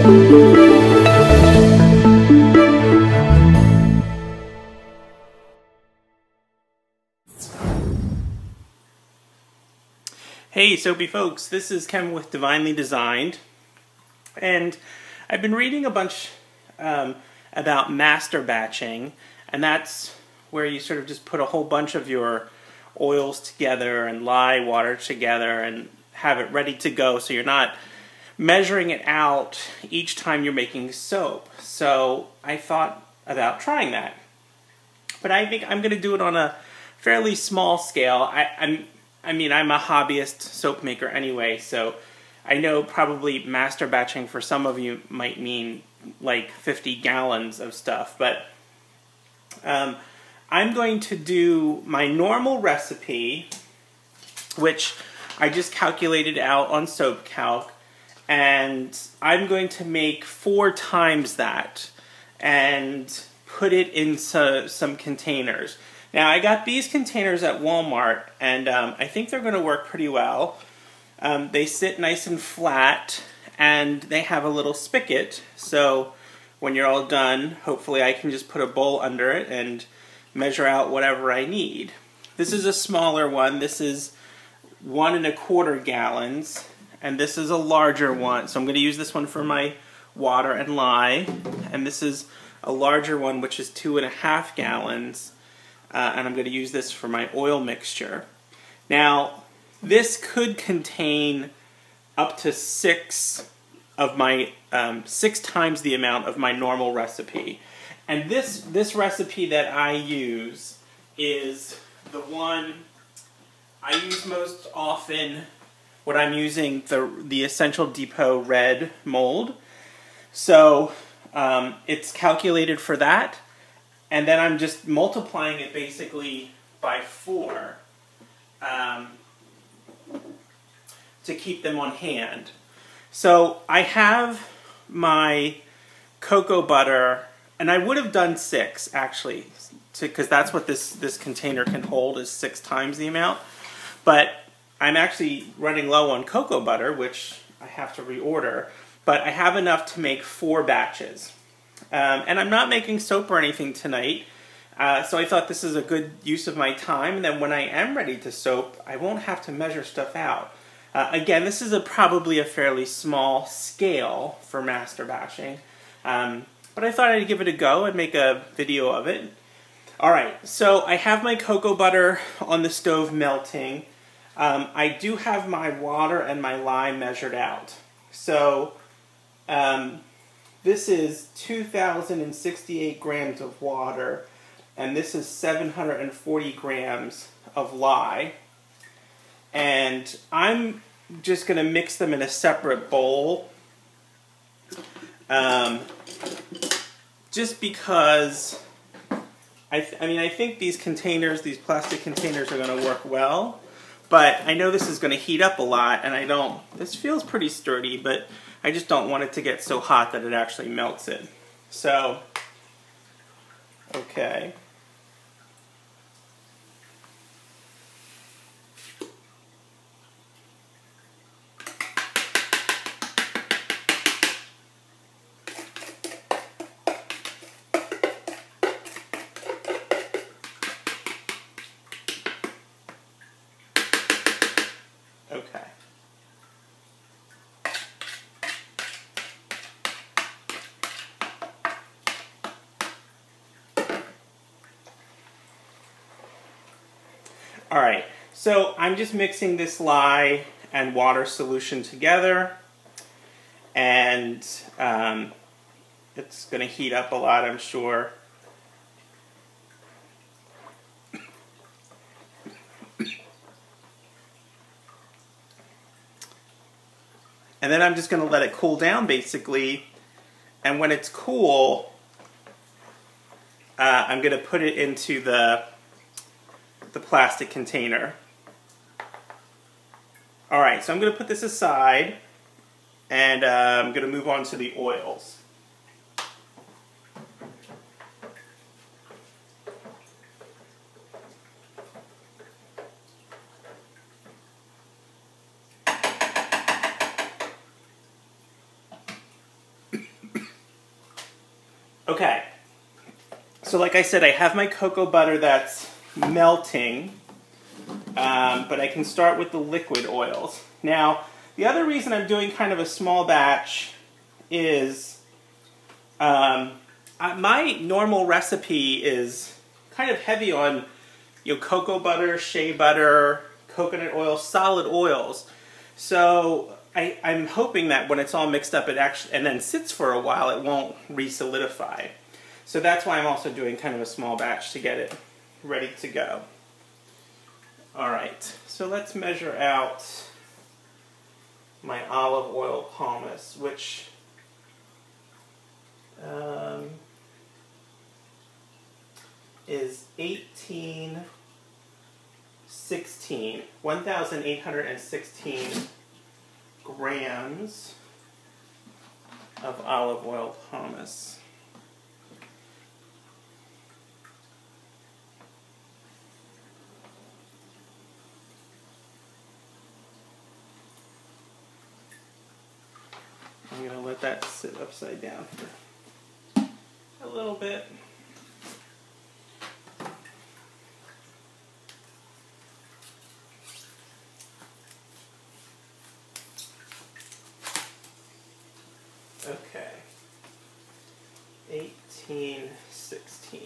Hey Soapy folks, this is Kevin with Divinely Designed, and I've been reading a bunch about masterbatching, and that's where you sort of just put a whole bunch of your oils together and lye water together and have it ready to go, so you're not measuring it out each time you're making soap. So I thought about trying that, but I think I'm going to do it on a fairly small scale. I mean, I'm a hobbyist soap maker anyway, so I know probably master batching for some of you might mean like 50 gallons of stuff, but I'm going to do my normal recipe, which I just calculated out on Soap Calc, and I'm going to make 4 times that and put it into some containers. Now, I got these containers at Walmart, and I think they're going to work pretty well. They sit nice and flat, and they have a little spigot, so when you're all done, hopefully I can just put a bowl under it and measure out whatever I need. This is a smaller one. This is 1 1/4 gallons, and this is a larger one. So I'm going to use this one for my water and lye, and this is a larger one, which is 2 1/2 gallons. And I'm going to use this for my oil mixture. Now, this could contain up to 6 times the amount of my normal recipe. And this recipe that I use is the one I use most often when I'm using the Essential Depot red mold. So it's calculated for that. And then I'm just multiplying it basically by 4 to keep them on hand. So I have my cocoa butter, and I would have done 6 actually, because that's what this container can hold, is 6 times the amount. But I'm actually running low on cocoa butter, which I have to reorder. But I have enough to make 4 batches. And I'm not making soap or anything tonight, so I thought this is a good use of my time, and then when I am ready to soap, I won't have to measure stuff out. Again, this is probably a fairly small scale for master batching, but I thought I'd give it a go and make a video of it. Alright, so I have my cocoa butter on the stove melting. I do have my water and my lye measured out. So, this is 2,068 grams of water, and this is 740 grams of lye. And I'm just going to mix them in a separate bowl, just because I think these containers, these plastic containers, are going to work well. But I know this is going to heat up a lot, and this feels pretty sturdy, but I just don't want it to get so hot that it actually melts it. So, okay. Okay. Alright, so I'm just mixing this lye and water solution together, and it's going to heat up a lot, I'm sure. And then I'm just going to let it cool down, basically, and when it's cool, I'm going to put it into the plastic container. Alright, so I'm going to put this aside, and I'm going to move on to the oils. Okay, so like I said, I have my cocoa butter that's melting, but I can start with the liquid oils. Now, the other reason I'm doing kind of a small batch is my normal recipe is kind of heavy on cocoa butter, shea butter, coconut oil, solid oils. So I'm hoping that when it's all mixed up, it actually, and then sits for a while, it won't re-solidify. So that's why I'm also doing kind of a small batch to get it ready to go. All right, so let's measure out my olive oil pumice, which is 1,816 grams of olive oil pumice. I'm going to let that sit upside down for a little bit. Okay, 1816.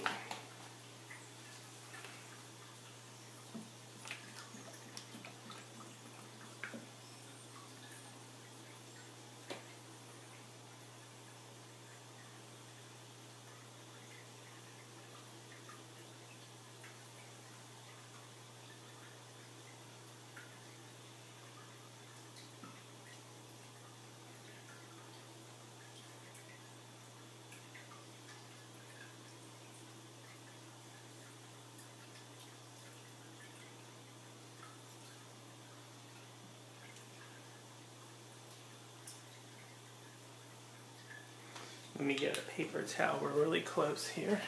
Let me get a paper towel. We're really close here.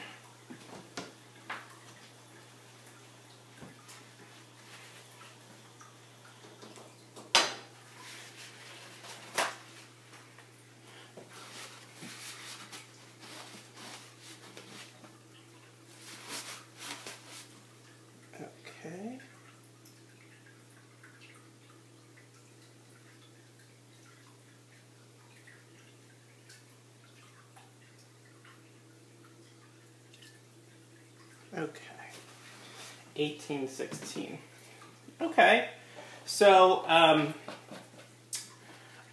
Okay. Okay, 1816. Okay, so I'm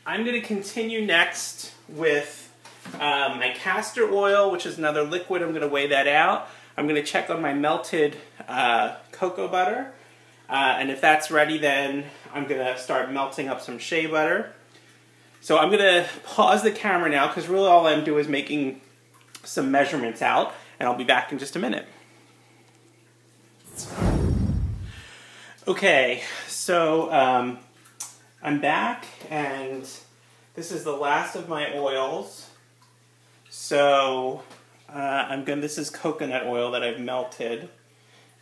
going to continue next with my castor oil, which is another liquid. I'm going to weigh that out. I'm going to check on my melted cocoa butter, and if that's ready, then I'm going to start melting up some shea butter. So I'm going to pause the camera now, because really all I'm doing is making some measurements out, and I'll be back in just a minute. Okay, so I'm back, and this is the last of my oils. So this is coconut oil that I've melted,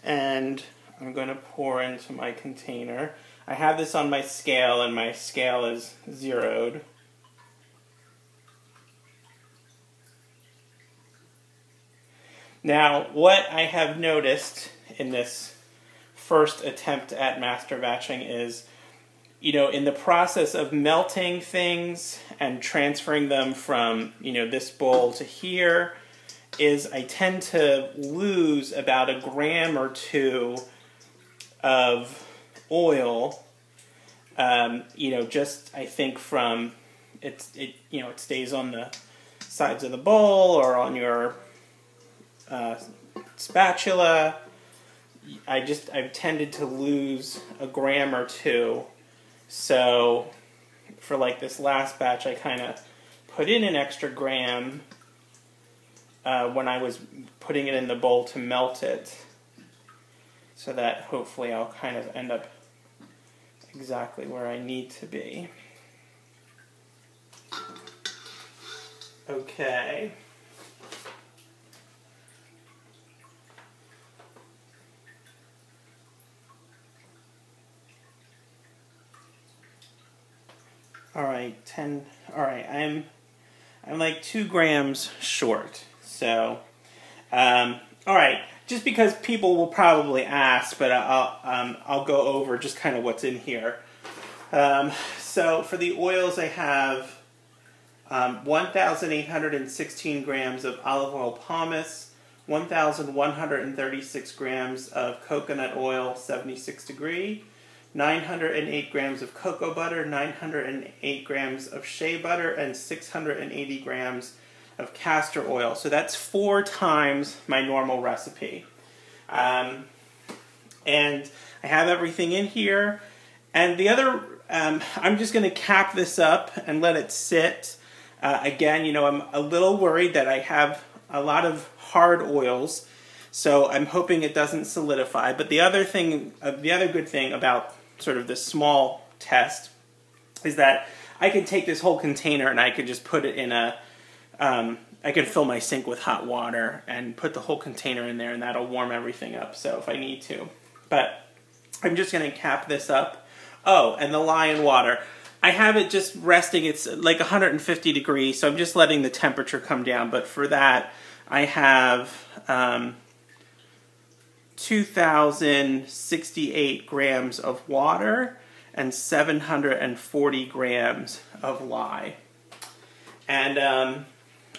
and I'm going to pour into my container. I have this on my scale, and my scale is zeroed. Now, what I have noticed in this first attempt at master batching is, in the process of melting things and transferring them from, this bowl to here, is I tend to lose about 1 gram or 2 of oil, just I think from, it stays on the sides of the bowl or on your spatula. I've tended to lose 1 gram or 2. So for like this last batch, I kind of put in an extra gram when I was putting it in the bowl to melt it, so that hopefully I'll kind of end up exactly where I need to be. Okay. All right, I'm like 2 grams short. So, all right, just because people will probably ask, but I'll go over just kind of what's in here. So for the oils, I have 1,816 grams of olive oil pomace, 1,136 grams of coconut oil, 76 degree, 908 grams of cocoa butter, 908 grams of shea butter, and 680 grams of castor oil. So that's 4 times my normal recipe. And I have everything in here. And the other, I'm just going to cap this up and let it sit. Again, you know, I'm a little worried that I have a lot of hard oils, so I'm hoping it doesn't solidify. But the other thing, the other good thing about sort of this small test is that I can take this whole container and I could just put it in a, I can fill my sink with hot water and put the whole container in there, and that'll warm everything up, so if I need to. But I'm just going to cap this up. Oh, and the lye and water. I have it just resting, it's like 150 degrees, so I'm just letting the temperature come down. But for that, I have 2,068 grams of water and 740 grams of lye. And,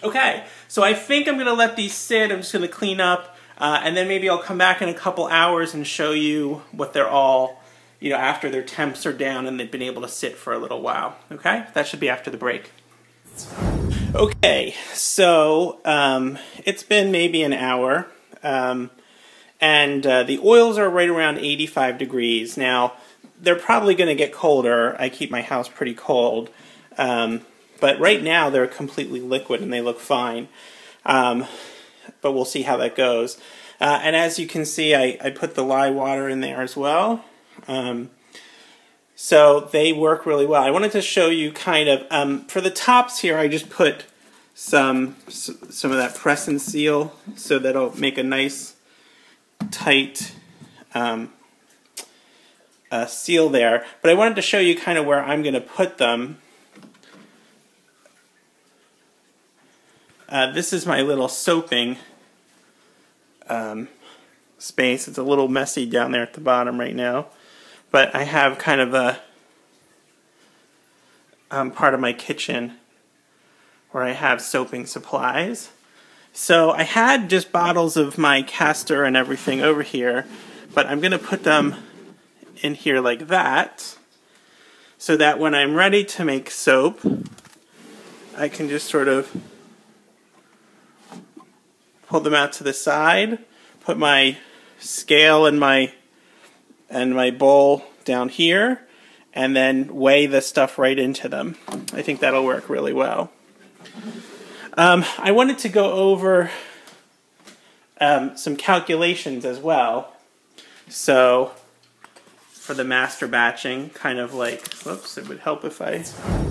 okay, so I think I'm going to let these sit. I'm just going to clean up, and then maybe I'll come back in a couple hours and show you what they're all, you know, after their temps are down and they've been able to sit for a little while. Okay, that should be after the break. Okay, so it's been maybe an hour, and the oils are right around 85 degrees. Now, they're probably going to get colder. I keep my house pretty cold, but right now they're completely liquid and they look fine. But we'll see how that goes. And as you can see, I put the lye water in there as well. So they work really well. I wanted to show you kind of, for the tops here, I just put some of that press and seal, so that'll make a nice tight seal there. But I wanted to show you kind of where I'm going to put them. This is my little soaping space. It's a little messy down there at the bottom right now. But I have kind of a part of my kitchen where I have soaping supplies. So I had just bottles of my castor and everything over here, but I'm going to put them in here like that, so that when I'm ready to make soap, I can just sort of pull them out to the side, put my scale and my bowl down here, and then weigh the stuff right into them. I think that'll work really well. I wanted to go over some calculations as well. So for the master batching, kind of like, whoops, it would help if I,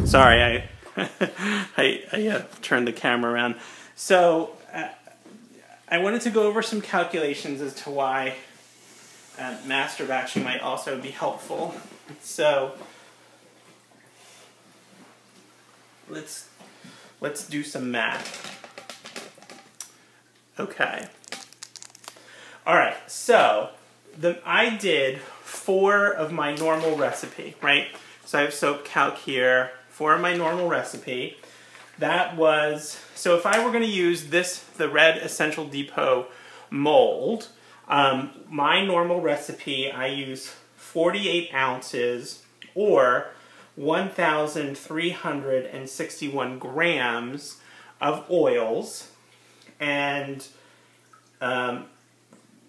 sorry, I turned the camera around. So I wanted to go over some calculations as to why master batching might also be helpful. So let's do some math. Okay. All right. So I did 4 of my normal recipe, right? So I have soap calc here, 4 of my normal recipe. That was, so if I were going to use the Red Essential Depot mold, my normal recipe, I use 48 ounces or 1,361 grams of oils, and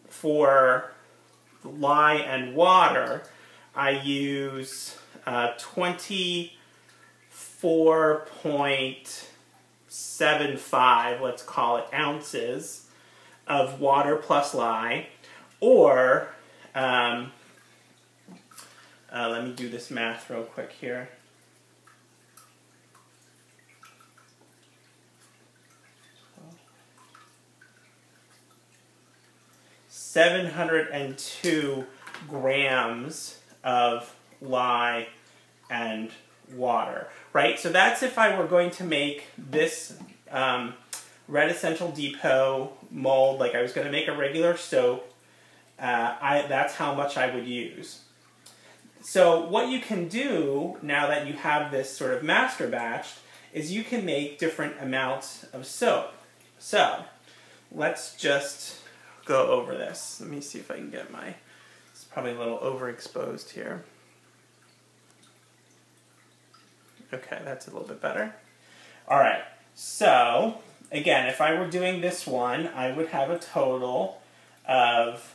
for lye and water, I use 24.75, let's call it, ounces of water plus lye, or let me do this math real quick here. $702 grams of lye and water, right? So that's if I were going to make this Red Essential Depot mold, like I was going to make a regular soap, that's how much I would use. So what you can do, now that you have this sort of master batched, is you can make different amounts of soap. So let's just go over this. Let me see if I can get my, it's probably a little overexposed here. Okay, that's a little bit better. All right, so again, if I were doing this one, I would have a total of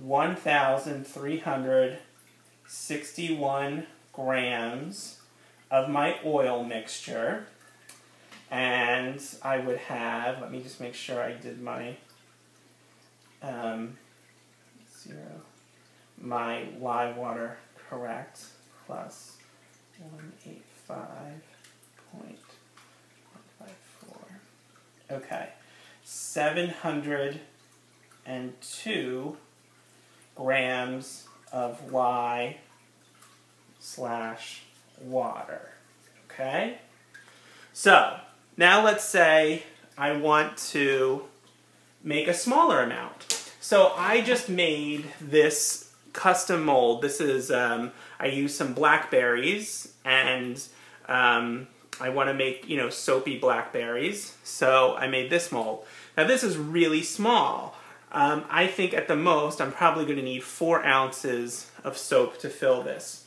1,361 grams of my oil mixture. And I would have, let me just make sure I did my my lye water correct, plus 185.154. Okay, 702 grams of lye/water. Okay? So, now let's say I want to make a smaller amount. So I just made this custom mold. This is, I used some blackberries, and I want to make, soapy blackberries. So I made this mold. Now this is really small. I think at the most I'm probably going to need 4 ounces of soap to fill this.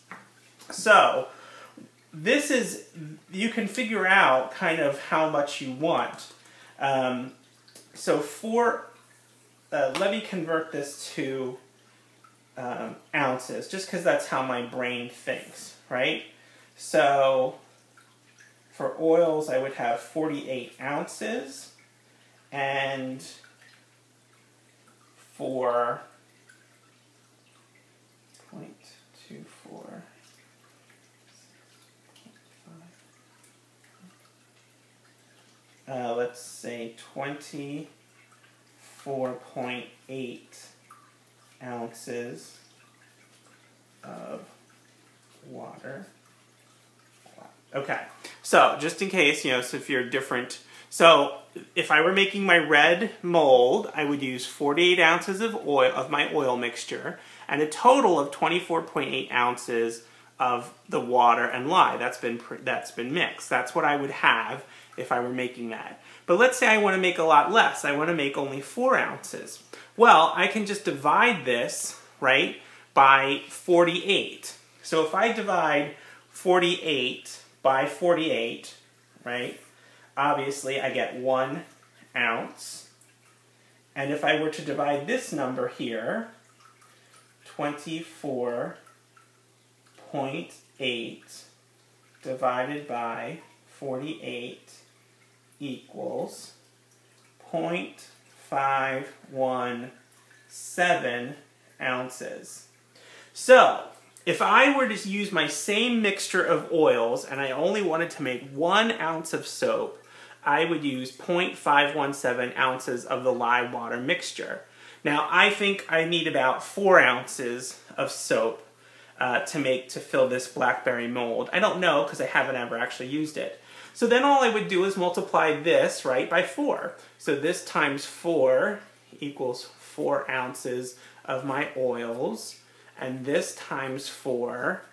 So this is, you can figure out kind of how much you want. Let me convert this to ounces, just because that's how my brain thinks, right? So for oils, I would have 48 ounces, and for 0.24, let's say 24.8 ounces of water. Okay, so just in case, so if you're different, so if I were making my red mold, I would use 48 ounces of oil, of my oil mixture, and a total of 24.8 ounces of the water and lye that's been mixed. That's what I would have if I were making that. But let's say I want to make a lot less. I want to make only 4 ounces. Well, I can just divide this, right, by 48. So if I divide 48 by 48, right, obviously I get 1 ounce. And if I were to divide this number here, 24.8 divided by 48 equals 0.517 ounces. So, if I were to use my same mixture of oils and I only wanted to make 1 ounce of soap, I would use 0.517 ounces of the lye water mixture. Now, I think I need about 4 ounces of soap to fill this blackberry mold. I don't know because I haven't ever actually used it. So then all I would do is multiply this, right, by 4. So this times 4 equals 4 ounces of my oils. And this times 4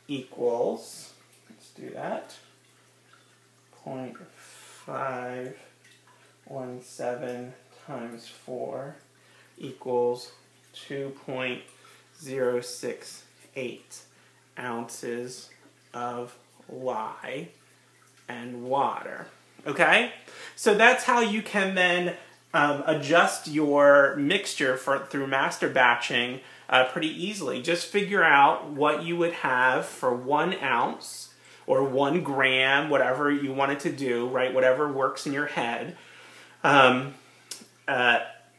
equals, let's do that, 0.517 times 4 equals 2.068 ounces of lye and water. Okay? So that's how you can then adjust your mixture through master batching pretty easily. Just figure out what you would have for 1 ounce or 1 gram, whatever you wanted to do, right? Whatever works in your head, and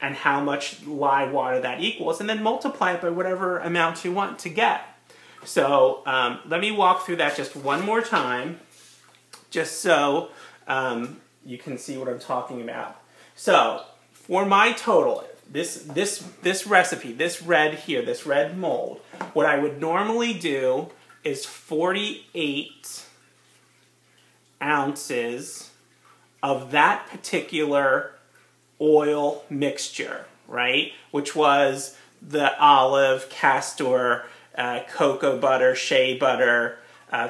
how much lye water that equals, and then multiply it by whatever amount you want to get. So let me walk through that just one more time, just so you can see what I'm talking about. So for my total, this recipe, this red mold, what I would normally do is 48 ounces of that particular oil mixture, right? Which was the olive, castor, cocoa butter, shea butter,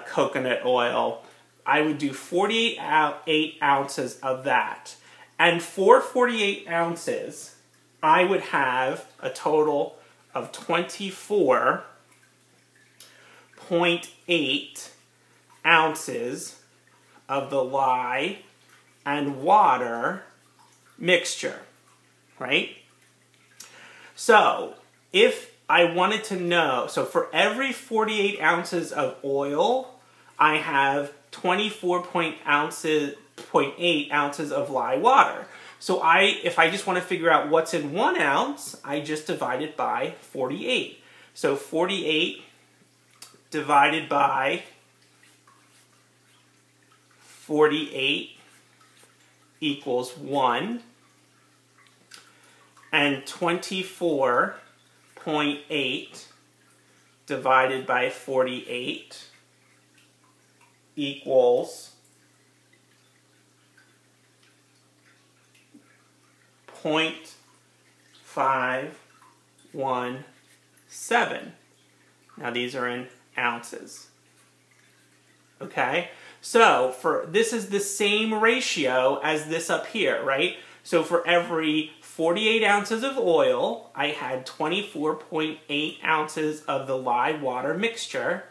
coconut oil. I would do 48 ounces of that. And for 48 ounces, I would have a total of 24.8 ounces of the lye and water mixture, right? So if I wanted to know, so for every 48 ounces of oil, I have 24.8 ounces of lye water. So if I just want to figure out what's in 1 ounce, I just divide it by 48. So 48 divided by 48 equals 1. And 24.8 divided by 48 equals 0.517. Now these are in ounces. Okay? So this is the same ratio as this up here, right? So for every 48 ounces of oil, I had 24.8 ounces of the lye water mixture.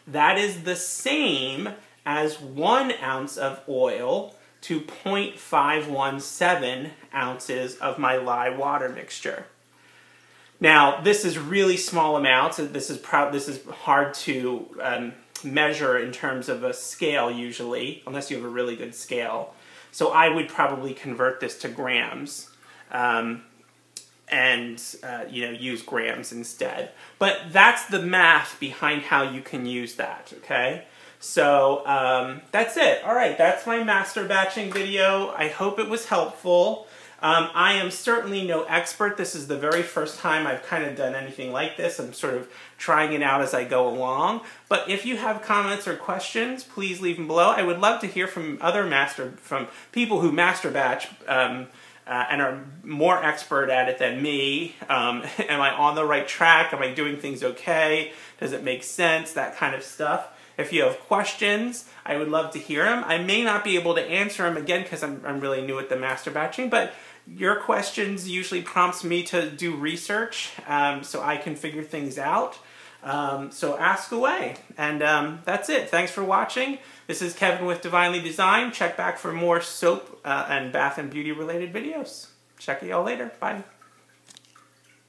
That is the same as 1 ounce of oil to 0.517 ounces of my lye water mixture. Now, this is really small amounts. This is hard to measure in terms of a scale usually, unless you have a really good scale. So I would probably convert this to grams and use grams instead. But that's the math behind how you can use that, okay? So that's it. All right, that's my master batching video. I hope it was helpful. I am certainly no expert. This is the very first time I've kind of done anything like this. I'm sort of trying it out as I go along. But if you have comments or questions, please leave them below. I would love to hear from from people who master batch and are more expert at it than me. Am I on the right track? Am I doing things okay? Does it make sense? That kind of stuff. If you have questions, I would love to hear them. I may not be able to answer them again because I'm really new at the master batching, but your questions usually prompts me to do research so I can figure things out. So ask away. And that's it. Thanks for watching. This is Kevin with Divinely Designed. Check back for more soap and bath and beauty related videos. Check y'all later. Bye.